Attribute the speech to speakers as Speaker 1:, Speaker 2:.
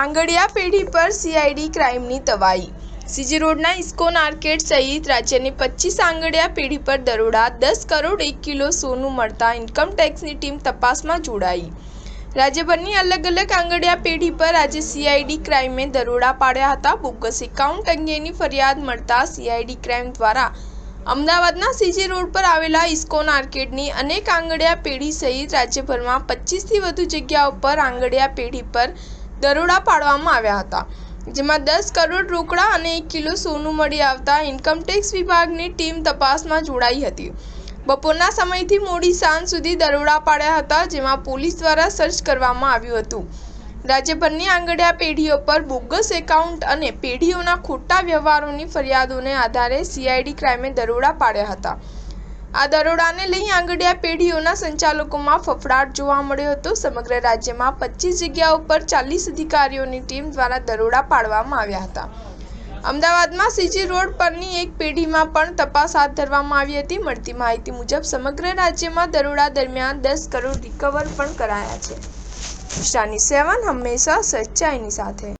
Speaker 1: આંગડિયા પેઢી પર CID ક્રાઇમની તવાઈ। CG રોડના ઇસ્કોન આર્કેડ સહિત રાજ્યની 25 આંગડિયા પેઢી પર દરોડા, 10 કરોડ 1 કિલો સોનું મળતા ઇન્કમ ટેક્સની ટીમ તપાસમાં જોડાઈ। રાજ્યભરની અલગ અલગ આંગડિયા પેઢી પર આજે સીઆઈડી ક્રાઇમે દરોડા પાડ્યા હતા। બોગસ એકાઉન્ટ અંગેની ફરિયાદ મળતા સીઆઈડી ક્રાઇમ દ્વારા અમદાવાદના સીજી રોડ પર આવેલા ઇસ્કોન આર્કેડની અનેક આંગડિયા પેઢી સહિત રાજ્યભરમાં 25થી વધુ જગ્યાઓ પર આંગડિયા પેઢી પર દરોડા પાડવામાં આવ્યા હતા, જેમાં 10 કરોડ રોકડા અને 1 કિલો સોનું મળી આવતા ઇન્કમટેક્સ વિભાગની ટીમ તપાસમાં જોડાઈ હતી। બપોરના સમયથી મોડી સાંજ સુધી દરોડા પાડ્યા હતા, જેમાં પોલીસ દ્વારા સર્ચ કરવામાં આવ્યું હતું। રાજ્યભરની આંગડિયા પેઢીઓ પર બોગસ એકાઉન્ટ અને પેઢીઓના ખોટા વ્યવહારોની ફરિયાદોને આધારે સીઆઈડી ક્રાઇમે દરોડા પાડ્યા હતા। આ દરોડાને લઈ આંગડિયા પેઢીઓના સંચાલકોમાં ફફડાટ જોવા મળ્યો હતો। સમગ્ર રાજ્યમાં 25 જગ્યાઓ પર 40 અધિકારીઓની ટીમ દ્વારા દરોડા પાડવામાં આવ્યા હતા। અમદાવાદમાં સીજી રોડ પરની એક પેઢીમાં પણ તપાસ હાથ ધરવામાં આવી હતી। મળતી માહિતી મુજબ સમગ્ર રાજ્યમાં દરોડા દરમિયાન 10 કરોડ રિકવર પણ કરાયા છે। સ્ટાર ન્યૂઝ 7 હંમેશા સચ્ચાઈની સાથે।